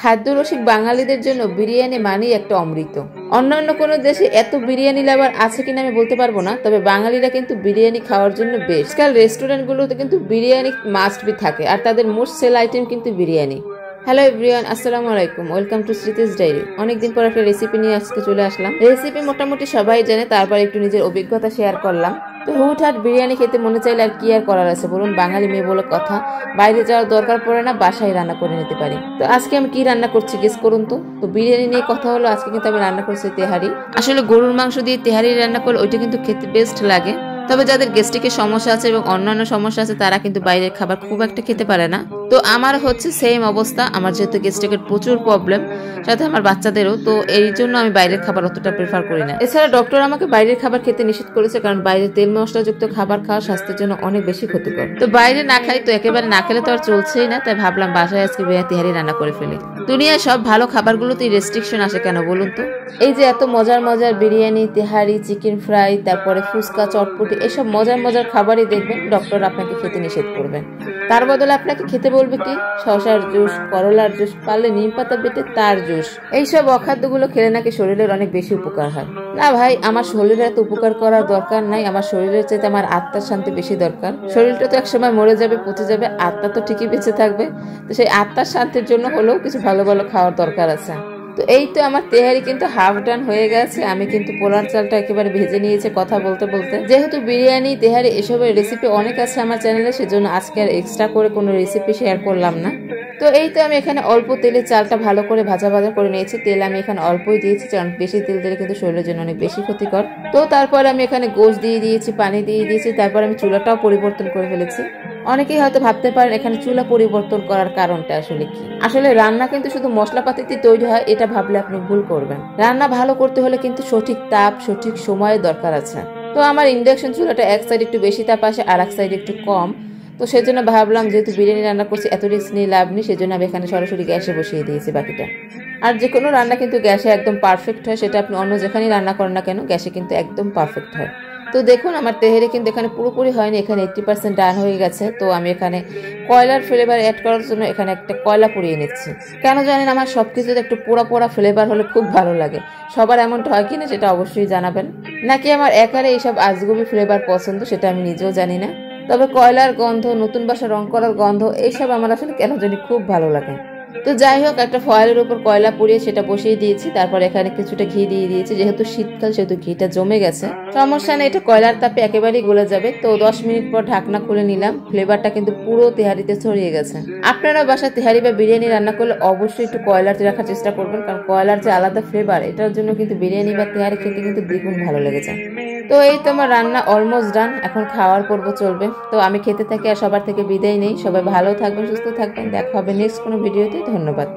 খাদ্যরসিক বাঙালিদের জন্য বিরিয়ানি মানেই একটা অমৃত। অন্যান্য কোনো দেশে এত বিরিয়ানি লাভার আছে কিনা আমি বলতে পারবো না, তবে বাঙালিরা কিন্তু বিরিয়ানি খাওয়ার জন্য বেস্ট। কাল রেস্টুরেন্টগুলোতে কিন্তু বিরিয়ানি মাস্ট বি থাকে, আর তাদের মোস্ট সেল আইটেম কিন্তু বিরিয়ানি। হ্যালো এভরিওয়ান, আসসালামু আলাইকুম, ওয়েলকাম টু স্মৃতিস ডায়েরি। অনেকদিন পর একটা রেসিপি নিয়ে আজকে চলে আসলাম। রেসিপি মোটামুটি সবাই জানে, তারপর একটু নিজের অভিজ্ঞতা শেয়ার করলাম। তো হুটহাট বিরিয়ানি খেতে মনে চাইলে আর কি আর করার আছে বলুন, বাঙালি মেয়ে বলে কথা, বাইরে যাওয়ার দরকার পড়ে না, বাসায় রান্না করে নিতে পারি। তো আজকে আমি কি রান্না করছি গেস করুন তো বিরিয়ানি নিয়ে কথা হলো। আজকে কিন্তু আমি রান্না করছি তেহারি। আসলে গরুর মাংস দিয়ে তেহারি রান্না করলে ওইটা কিন্তু খেতে বেস্ট লাগে। তবে যাদের গ্যাস্ট্রিকের সমস্যা আছে এবং অন্যান্য সমস্যা আছে তারা কিন্তু বাইরের খাবার খুব একটা খেতে পারে না। তো আমার হচ্ছে সেম অবস্থা, আমার যেহেতু গ্যাস্ট্রিকের প্রচুর প্রবলেম, সাথে আমার বাচ্চাদেরও, তো এই জন্য আমি বাইরের খাবার অতটা প্রেফার করি না। এছাড়া ডক্টর আমাকে বাইরের খাবার খেতে নিষেধ করেছে, কারণ বাইরে তেল মশলাযুক্ত খাবার খাওয়া স্বাস্থ্যের জন্য অনেক বেশি ক্ষতিকর। তো বাইরে না খাই তো একেবারে না খেলে তো আর চলছেই না, তাই ভাবলাম বাসায় আজকে তেহারি রান্না করে ফেলি। দুনিয়ায় সব ভালো খাবারগুলোতেই রেস্ট্রিকশন আসে কেন বলুন তো? এই যে এত মজার মজার বিরিয়ানি, তেহারি, চিকেন ফ্রাই, তারপরে ফুচকা, চটপটি, এসব মজার মজার খাবারই দেখবেন ডক্টর আপনাকে খেতে নিষেধ করবেন। তার বদলে আপনাকে খেতে বলবে কি? শসার জুস, করলার জুস, পারলে নিম পাতা বেটে তার জুস। এইসব অখাদ্যগুলো খেলে নাকি শরীরের অনেক বেশি উপকার হয়। না ভাই, আমার শরীরের এত উপকার করার দরকার নাই। আমার শরীরের চাইতে আমার আত্মার শান্তি বেশি দরকার। শরীরটা তো একসময় মরে যাবে, পচে যাবে, আত্মা তো ঠিকই বেঁচে থাকবে। তো সেই আত্মার শান্তির জন্য হলেও কিছু ভালো ভালো খাওয়ার দরকার আছে। তো এই তো আমার তেহারি কিন্তু হাফ ডান হয়ে গেছে। আমি কিন্তু পোলার চালটা একেবারে ভেজে নিয়েছি কথা বলতে বলতে। যেহেতু বিরিয়ানি, তেহারি এসবের রেসিপি অনেক আছে আমার চ্যানেলে, সেজন্য আজকে আর এক্সট্রা করে কোনো রেসিপি শেয়ার করলাম না। তো এই তো আমি এখানে অল্প তেলে চালটা ভালো করে ভাজা ভাজা করে নিয়েছি। তেল আমি এখানে অল্পই দিয়েছি, কারণ বেশি তেল দিলে কিন্তু শরীরের জন্য অনেক বেশি ক্ষতিকর। তো তারপর আমি এখানে গোশ দিয়ে দিয়েছি, পানি দিয়ে দিয়েছি, তারপর আমি চুলাটাও পরিবর্তন করে ফেলেছি। অনেকেই হয়তো ভাবতে পারেন এখানে চুলা পরিবর্তন করার কারণটা আসলে কি। আসলে রান্না কিন্তু শুধু মশলাপাতিতে তৈরি হয়, এটা ভাবলে আপনি ভুল করবেন। রান্না ভালো করতে হলে কিন্তু সঠিক তাপ, সঠিক সময়ের দরকার আছে। তো আমার ইন্ডাকশন চুলাটা এক সাইড একটু বেশি তাপ আসে, আর এক সাইড একটু কম। তো সেজন্য ভাবলাম যেহেতু বিরিয়ানি রান্না করছি, এত রিস্ক নিয়ে লাভ নেই, সেজন্য আমি এখানে সরাসরি গ্যাসে বসিয়ে দিয়েছি বাকিটা। আর যে কোনো রান্না কিন্তু গ্যাসে একদম পারফেক্ট হয়, সেটা আপনি অন্য যেখানেই রান্না করেন না কেন, গ্যাসে কিন্তু একদম পারফেক্ট হয়। তো দেখুন আমার তেহারি কিন্তু এখানে পুরোপুরি হয়নি, এখানে 80% ডান হয়ে গেছে। তো আমি এখানে কয়লার ফ্লেভার অ্যাড করার জন্য এখানে একটা কয়লা পুড়িয়ে নিচ্ছি। কেন জানেন, আমার সবকিছুতে একটু পোড়া পোড়া ফ্লেভার হলে খুব ভালো লাগে। সবার এমনটা হয় কিনা সেটা অবশ্যই জানাবেন। নাকি আমার একারে এইসব আজগুবি ফ্লেভার পছন্দ, সেটা আমি নিজেও জানি না। তবে কয়লার গন্ধ, নতুন বাসা রং করার গন্ধ, এইসব আমার আসলে কেন জানি খুব ভালো লাগে। তো যাই হোক, একটা ফয়েলের উপর কয়লা পুড়িয়ে সেটা বসিয়ে দিয়েছি। তারপর এখানে কিছুটা ঘি দিয়ে দিয়েছি, যেহেতু শীতকাল সেহেতু ঘিটা জমে গেছে, সমস্যা নেই, এটা কয়লার তাপে একেবারেই গলে যাবে। তো 10 মিনিট পর ঢাকনা খুলে নিলাম। ফ্লেভারটা কিন্তু পুরো তেহারিতে ছড়িয়ে গেছে। আপনারা বাসায় তেহারি বা বিরিয়ানি রান্না করলে অবশ্যই একটু কয়লাতে রাখার চেষ্টা করবেন, কারণ কয়লার যে আলাদা ফ্লেভার, এটার জন্য কিন্তু বিরিয়ানি বা তেহারি খেতে কিন্তু দ্বিগুণ ভালো লেগেছে। তো এই তো আমার রান্না অলমোস্ট ডান, এখন খাওয়ার পর্ব চলবে। তো আমি খেতে থাকি আর সবার থেকে বিদায় নেই। সবাই ভালো থাকবেন, সুস্থ থাকবেন, দেখা হবে নেক্সট কোনো ভিডিওতে। ধন্যবাদ।